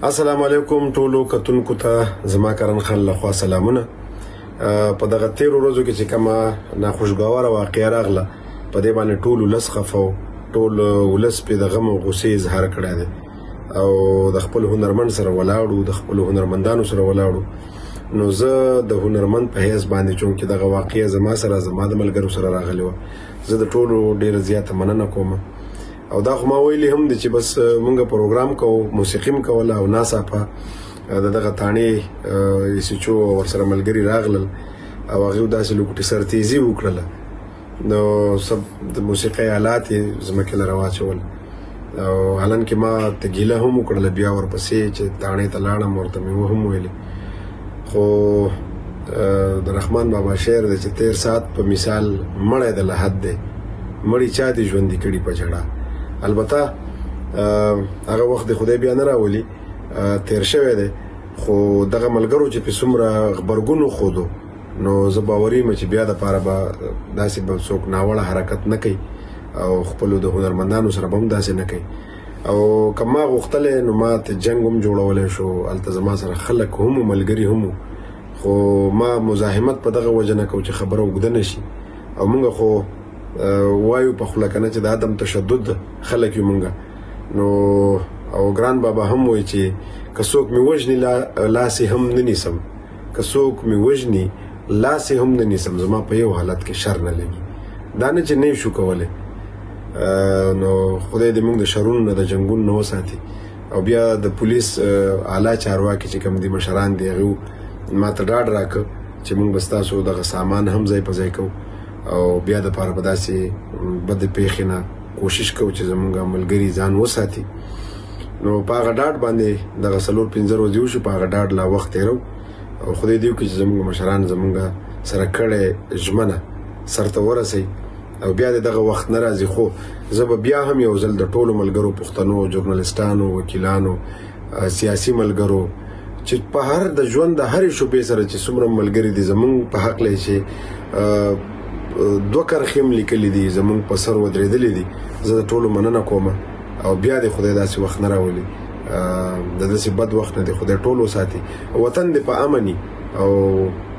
السلام علیکم ټولو کتونکو ته زما کرن خان لخوا سلامونه. په دغه تیرو ورځو کې چې کومه ناخوشګواره واقعه راغله په دې باندې ټول ولس خفه ټول ولس په د غم او غصې اظهار کړی دی او د خپل هنرمند سره ولاړو د خپل هنرمندانو سره ولاړو. نو زه د هنرمند په حیث باندې چونکې دغه واقعه زما د ملګرو سره راغلی وه زه د ټولو ډېره زیاته مننه کوم او دا خو ما ویلي هم دي چې بس مونږ پروګرام کوو موسیقي هم کوله او ناڅاپه د دغه تاڼې ایسچو ورسره ملګري راغلل او هغوی داسې لوکوټي سرتیزي وکړله نو سب د موسیقۍ آلات یې ځمکې له راواچول او حالانکې ما ته ګیله هم وکړله بیا ورپسې چې تاڼې ته لاړم ورته مې هم ویلې خو د رحمان بابا شعر دی چې تیر ساعت په مثال مړی د لحد دی مړی چا دې ژوندي کړي په جړه. البته هغه وخت د خدای بیا نه راولي تیر شوی دی خو دغه ملګرو چې په څومره غبرګون وښودو نو زه باوري یم چې بیا دپاره به داسې به څوک ناوړه حرکت نه کوي او خپلو د هنرمندانو سره به هم داسې نه کوي او که ما غوښتلی نو ما ته جنګ هم جوړولی شو هلته زما سره خلک هم ملګري هم خو ما مزاحمت په دغه وجه نه کوو چې خبره اوږده نه شي او مونږ خو وایو په خوله کنه چې د عدم تشدد خلک یو مونږ نو او ګران بابا هم وایي چې که څوک مې وژني لاسې هم نه نیسم که څوک مې وژني لاسې هم نه نیسم زما په یو حالت کې شر نه لګي دا نه چې نه شو کولی نو خدای دې مونږ د شرونو نه د جنګونو نه وساتي او بیا د پولیس اعلی چارواکي چې کوم دي مشران دي هغوی ما ته ډاډ راکړه چې مونږ به ستاسو دغه سامان هم ځای په ځای کوو او بیا دپاره به داسې بدې پیښې نه کوشش کوو چې زمونږ ملګري ځان وساتي. نو په هغه ډاډ باندې دغه 4-5 ورځې وشو په هغه ډاډ لا وخت تېرو او خدای دې وکړي چې زمونږ مشران زمونږ سره کړی ژمنه سرته ورسوي او بیا د دغه وخت نه راځي خو زه به بیا هم یو ځل د ټولو ملګرو پښتنو ژورنالستانو وکیلانو سیاسي ملګرو چې په هر د ژوند د هرې شوبې سره چې څومره ملګري دي زمونږ په حق لای چې 2 کرښې هم لیکلي دي زمونږ په سر ودرېدلي دي زه د ټولو مننه کوم او بیا دې خدای داسې وخت نه راولي د داسې بد وخت نه دې خدای ټول وساتي وطن دې په امني او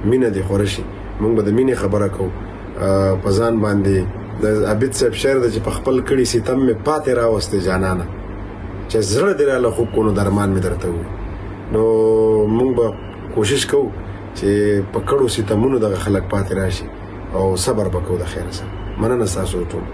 مینه دې خوره شي مونږ به د مینې خبره کوو په ځان باندې د عبید صاحب شعر دی چې په خپل کړي ستم مې پاتې راوستې جانانه چې زړه دې راله خوب کو نو درمان مې درته وي نو مونږ به کوشش کوو چې په کړو ستمونو دغه خلک پاتې راشي او صبر وکړو د خیر سره مننه ستاسو ټول.